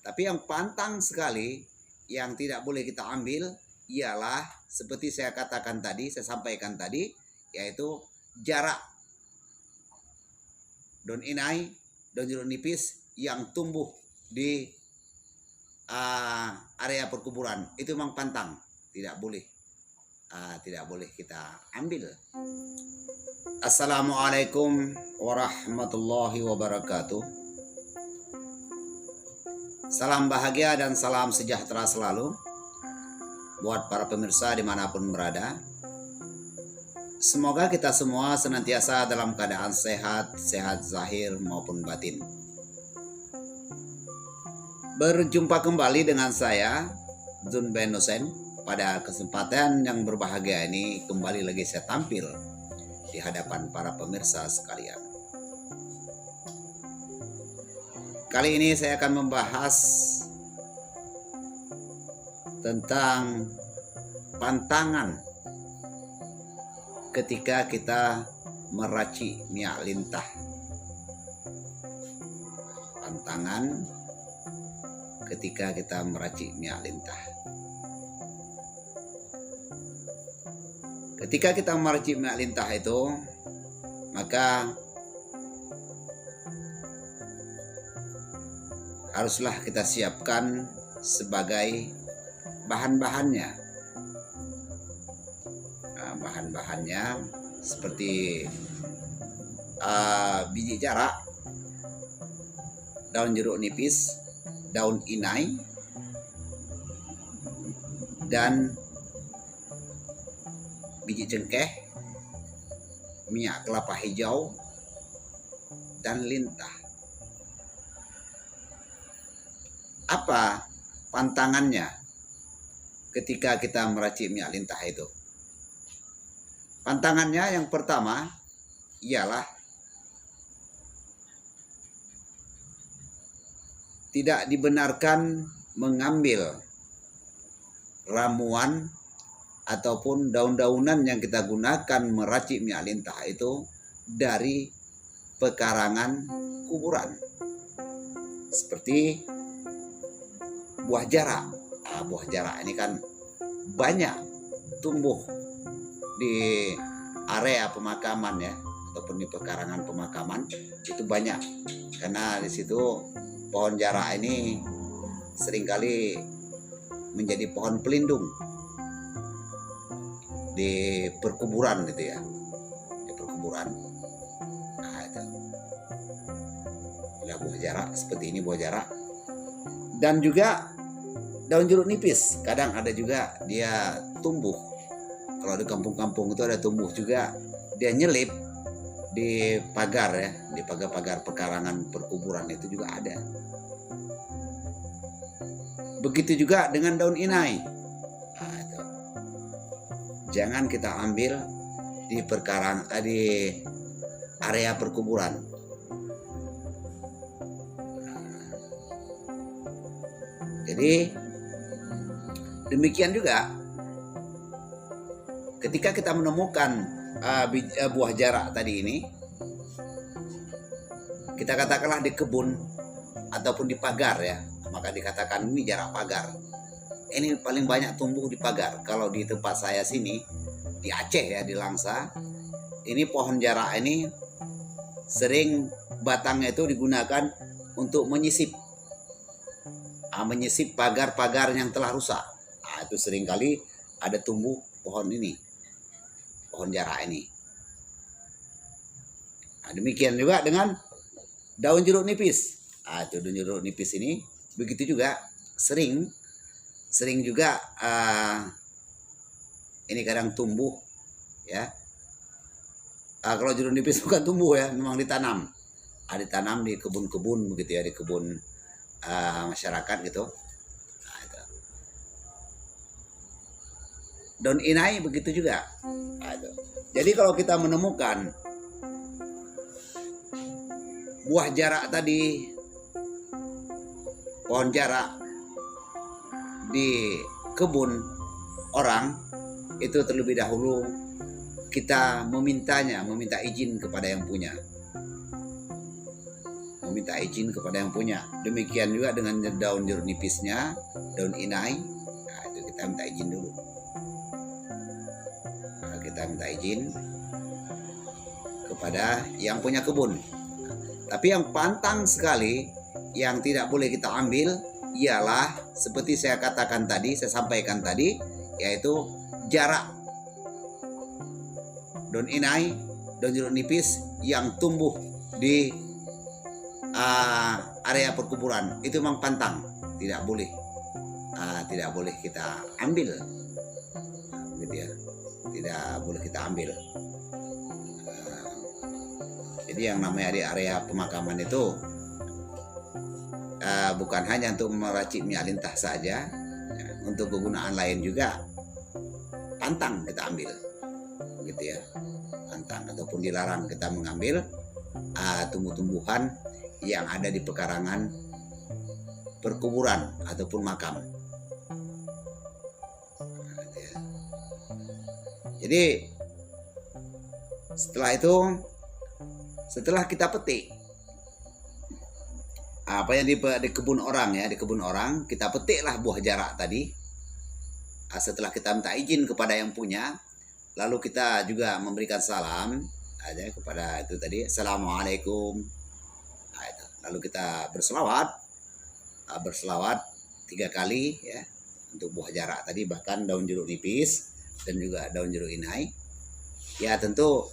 Tapi yang pantang sekali yang tidak boleh kita ambil ialah seperti saya katakan tadi, saya sampaikan tadi, yaitu jarak daun inai, daun jeruk nipis yang tumbuh di area perkuburan. Itu memang pantang, tidak boleh. Tidak boleh kita ambil. Assalamualaikum warahmatullahi wabarakatuh. Salam bahagia dan salam sejahtera selalu buat para pemirsa dimanapun berada. Semoga kita semua senantiasa dalam keadaan sehat, sehat zahir maupun batin. Berjumpa kembali dengan saya, Zun Ben Hussein. Pada kesempatan yang berbahagia ini, kembali lagi saya tampil di hadapan para pemirsa sekalian. Kali ini saya akan membahas tentang pantangan ketika kita meracik minyak lintah. Pantangan ketika kita meracik minyak lintah. Ketika kita meracik minyak lintah itu, maka haruslah kita siapkan sebagai bahan-bahannya. Bahan-bahannya seperti biji jarak, daun jeruk nipis, daun inai, dan biji cengkeh, minyak kelapa hijau, dan lintah. Apa pantangannya ketika kita meracik minyak lintah itu? Pantangannya yang pertama ialah tidak dibenarkan mengambil ramuan ataupun daun-daunan yang kita gunakan meracik minyak lintah itu dari pekarangan kuburan. Seperti buah jarak. Buah jarak ini kan banyak tumbuh di area pemakaman ya, ataupun di pekarangan pemakaman itu banyak. Karena di situ pohon jarak ini seringkali menjadi pohon pelindung di perkuburan gitu ya, di perkuburan. Itu buah jarak seperti ini, buah jarak. Dan juga daun jeruk nipis, kadang ada juga dia tumbuh. Kalau di kampung-kampung itu ada tumbuh juga, dia nyelip di pagar ya, di pagar-pagar pekarangan perkuburan itu juga ada. Begitu juga dengan daun inai. Jangan kita ambil di di area perkuburan. Jadi demikian juga ketika kita menemukan buah jarak tadi ini, kita katakanlah di kebun ataupun di pagar ya, maka dikatakan ini jarak pagar. Ini paling banyak tumbuh di pagar. Kalau di tempat saya sini, di Aceh ya, di Langsa, ini pohon jarak ini sering batangnya itu digunakan untuk menyisip pagar-pagar yang telah rusak. Itu seringkali ada tumbuh pohon ini, pohon jarak ini. Demikian juga dengan daun jeruk nipis. Itu daun jeruk nipis ini begitu juga sering juga ini kadang tumbuh ya. Kalau jeruk nipis bukan tumbuh ya, memang ditanam. Ditanam di kebun-kebun begitu ya, di kebun masyarakat gitu. Itu. Daun inai begitu juga. Itu. Jadi kalau kita menemukan buah jarak tadi, pohon jarak di kebun orang, itu terlebih dahulu kita meminta izin kepada yang punya. minta izin kepada yang punya. Demikian juga dengan daun jeruk nipisnya, daun inai. Nah, itu kita minta izin dulu. Nah, kita minta izin kepada yang punya kebun. Tapi yang pantang sekali, yang tidak boleh kita ambil, ialah seperti saya katakan tadi, saya sampaikan tadi, yaitu jarak daun inai, daun jeruk nipis yang tumbuh di area perkuburan. Itu memang pantang, tidak boleh, tidak boleh kita ambil, gitu ya, tidak boleh kita ambil. Jadi yang namanya di area pemakaman itu bukan hanya untuk meracik minyak lintah saja, ya, untuk kegunaan lain juga pantang kita ambil, gitu ya, pantang ataupun dilarang kita mengambil tumbuh-tumbuhan yang ada di pekarangan perkuburan ataupun makam. Jadi setelah kita petik apa yang di kebun orang, ya, di kebun orang kita petiklah buah jarak tadi. Setelah kita minta izin kepada yang punya, lalu kita juga memberikan salam aja kepada itu tadi, assalamualaikum. Nah, itu. Lalu kita berselawat 3 kali, ya, untuk buah jarak tadi, bahkan daun jeruk nipis dan juga daun jeruk inai. Ya tentu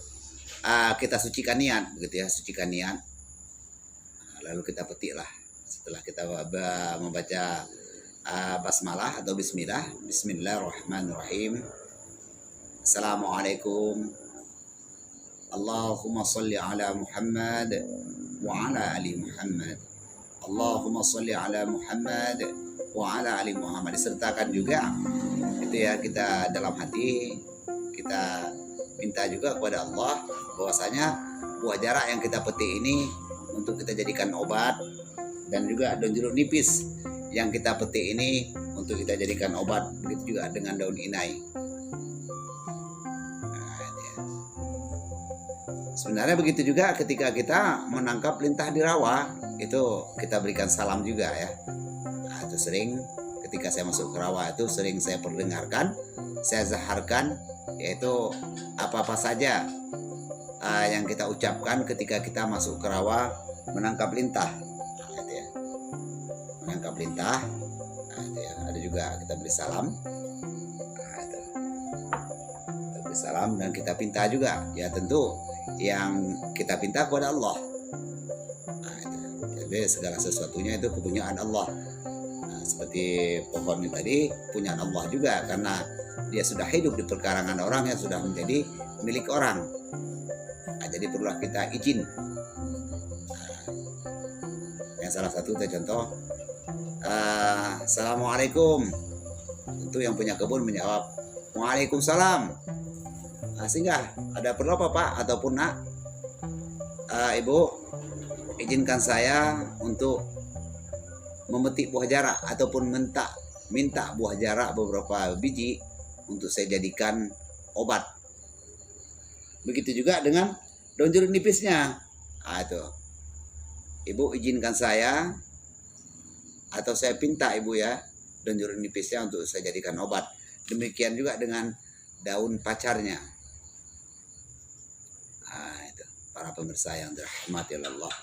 kita sucikan niat, begitu ya, sucikan niat. Lalu kita petiklah. Setelah kita membaca basmalah atau bismillah, bismillahirrahmanirrahim. Assalamualaikum. Allahumma salli ala Muhammad wa ala ali Muhammad. Allahumma salli ala Muhammad wa ala ali Muhammad. Disertakan juga itu ya, kita dalam hati kita minta juga kepada Allah bahwasanya buah jarak yang kita petik ini untuk kita jadikan obat, dan juga daun jeruk nipis yang kita petik ini untuk kita jadikan obat, begitu juga dengan daun inai. Sebenarnya begitu juga ketika kita menangkap lintah di rawa, itu kita berikan salam juga, ya. Itu sering ketika saya masuk ke rawa itu sering saya perdengarkan, saya zaharkan, yaitu apa-apa saja yang kita ucapkan ketika kita masuk ke rawa menangkap lintah, gitu ya. Menangkap lintah, gitu ya. Ada juga kita beri salam, gitu. Kita beri salam dan kita pinta juga, ya tentu yang kita pinta kepada Allah. Gitu. Jadi segala sesuatunya itu kepunyaan Allah. Seperti pohon ini tadi punya Allah juga, karena dia sudah hidup di perkarangan orang yang sudah menjadi milik orang. Jadi perlulah kita izin. Yang salah satu contoh, assalamualaikum. Tentu yang punya kebun menjawab waalaikumsalam. Sehingga ada perlu apa Pak ataupun Nak, Ibu, izinkan saya untuk memetik buah jarak ataupun minta buah jarak beberapa biji untuk saya jadikan obat. Begitu juga dengan daun jeruk nipisnya. Itu. Ibu izinkan saya, atau saya pinta Ibu, ya, daun jeruk nipisnya untuk saya jadikan obat. Demikian juga dengan daun pacarnya. Itu para pemirsa yang dirahmati Allah.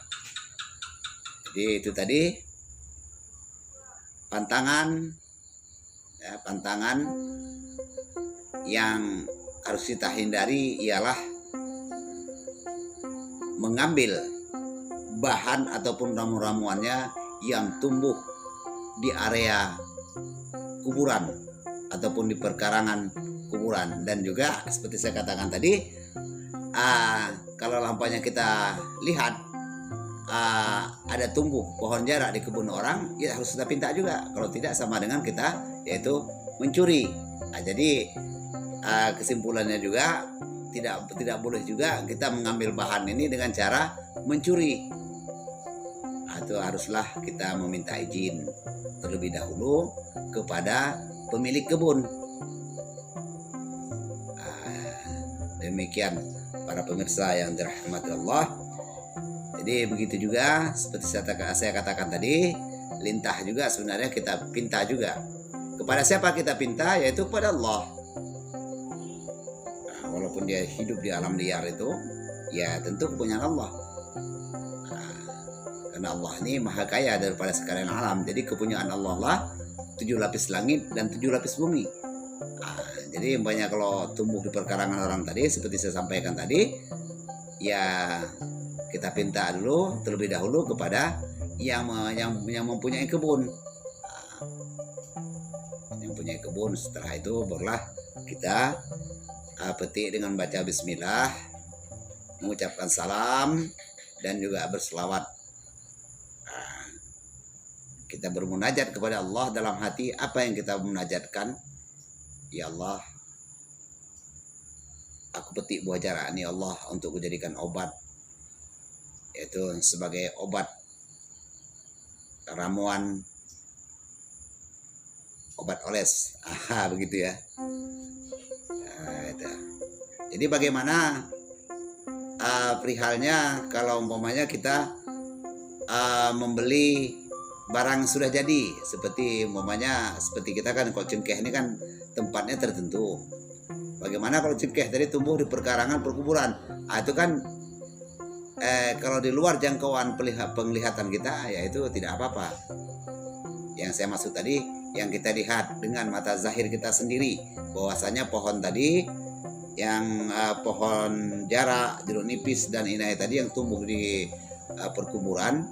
Jadi itu tadi pantangan, ya, pantangan yang harus kita hindari ialah mengambil bahan ataupun ramu-ramuannya yang tumbuh di area kuburan ataupun di perkarangan kuburan. Dan juga seperti saya katakan tadi, kalau lampanya kita lihat ada tumbuh pohon jarak di kebun orang, ya harus kita pinta juga. Kalau tidak, sama dengan kita yaitu mencuri. Jadi kesimpulannya juga tidak boleh juga kita mengambil bahan ini dengan cara mencuri. Itu haruslah kita meminta izin terlebih dahulu kepada pemilik kebun. Demikian para pemirsa yang dirahmati Allah. Jadi Jadi begitu juga seperti saya katakan tadi, lintah juga sebenarnya kita pinta juga. Kepada siapa kita pinta? Yaitu kepada Allah. Nah, walaupun dia hidup di alam liar itu, ya tentu kepunyaan Allah. Nah, karena Allah ini maha kaya daripada sekalian alam. Jadi kepunyaan Allah lah 7 lapis langit dan 7 lapis bumi. Nah, jadi banyak kalau tumbuh di perkarangan orang tadi, seperti saya sampaikan tadi, ya kita pinta dulu terlebih dahulu kepada yang mempunyai kebun. Yang punya kebun, setelah itu barulah kita petik dengan baca bismillah, mengucapkan salam dan juga berselawat. Kita bermunajat kepada Allah dalam hati. Apa yang kita munajatkan? Ya Allah, aku petik buah jarak ini Allah untuk dijadikan obat, yaitu sebagai obat ramuan, obat oles. Begitu ya. Nah, itu. Jadi bagaimana perihalnya kalau umpamanya kita membeli barang sudah jadi, seperti umpamanya seperti kita kan kalau cengkeh ini kan tempatnya tertentu. Bagaimana kalau cengkeh tadi tumbuh di perkarangan perkuburan? Itu kan kalau di luar jangkauan penglihatan kita, ya itu tidak apa-apa. Yang saya maksud tadi, yang kita lihat dengan mata zahir kita sendiri, bahwasanya pohon tadi yang pohon jarak, jeruk nipis dan inai tadi yang tumbuh di perkuburan,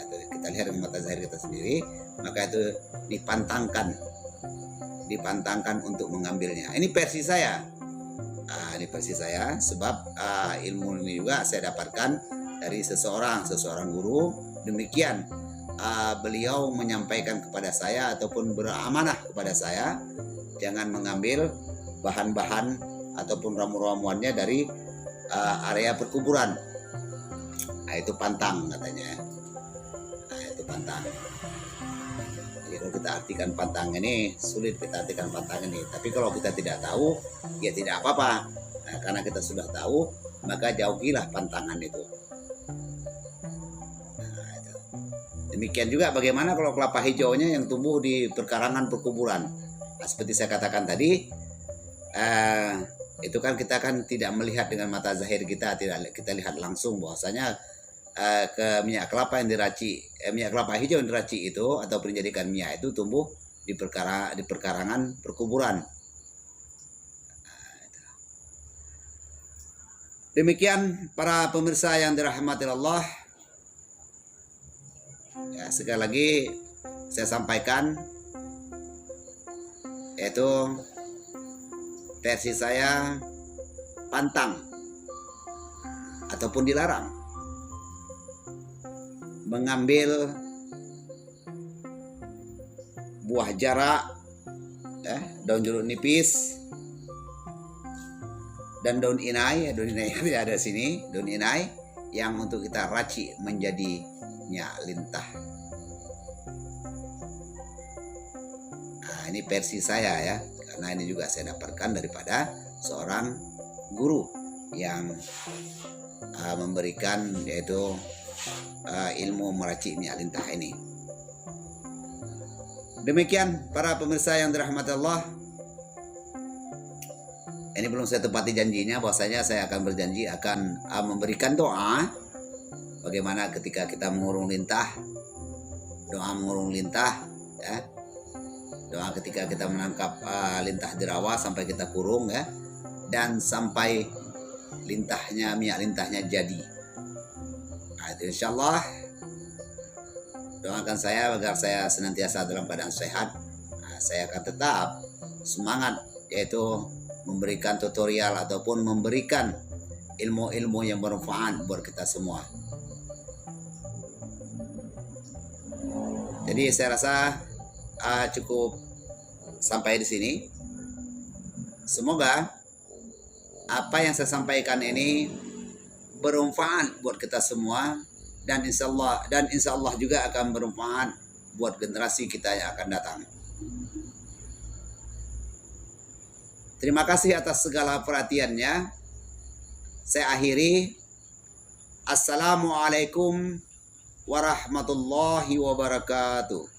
itu kita lihat dengan mata zahir kita sendiri, maka itu dipantangkan untuk mengambilnya. Ini versi saya. Ini versi saya, sebab ilmu ini juga saya dapatkan dari seseorang guru. Demikian beliau menyampaikan kepada saya ataupun beramanah kepada saya, jangan mengambil bahan-bahan ataupun ramu-ramuannya dari area perkuburan. Itu pantang katanya. Itu pantang. Jadi kalau kita artikan pantang ini, sulit kita artikan pantang ini. Tapi kalau kita tidak tahu, ya tidak apa-apa. Nah, karena kita sudah tahu, maka jauhilah pantangan itu. Nah, itu. Demikian juga bagaimana kalau kelapa hijaunya yang tumbuh di perkarangan perkuburan. Nah, seperti saya katakan tadi, itu kan kita kan tidak melihat dengan mata zahir kita, tidak kita lihat langsung bahwasanya ke minyak kelapa yang diracik, minyak kelapa hijau yang diracik itu ataupun dijadikan minyak itu tumbuh di perkarangan perkuburan. Demikian para pemirsa yang dirahmati Allah. Ya, sekali lagi saya sampaikan, yaitu versi saya pantang ataupun dilarang mengambil buah jarak, daun jeruk nipis dan daun inai yang ada di sini, daun inai yang untuk kita racik menjadi minyak lintah. Nah, ini versi saya ya, karena ini juga saya dapatkan daripada seorang guru yang memberikan yaitu ilmu meracik minyak lintah ini. Demikian para pemirsa yang dirahmati Allah. Ini belum saya tepati janjinya, bahwasanya saya akan berjanji akan memberikan doa bagaimana ketika kita mengurung lintah, doa mengurung lintah ya. Doa ketika kita menangkap lintah di rawa sampai kita kurung ya, dan sampai lintahnya, minyak lintahnya jadi. Nah, itu insyaallah doakan saya agar saya senantiasa dalam keadaan sehat. Nah, saya akan tetap semangat, yaitu memberikan tutorial ataupun memberikan ilmu-ilmu yang bermanfaat buat kita semua. Jadi saya rasa cukup sampai di sini. Semoga apa yang saya sampaikan ini bermanfaat buat kita semua, dan insya Allah juga akan bermanfaat buat generasi kita yang akan datang. Terima kasih atas segala perhatiannya. Saya akhiri. Assalamualaikum warahmatullahi wabarakatuh.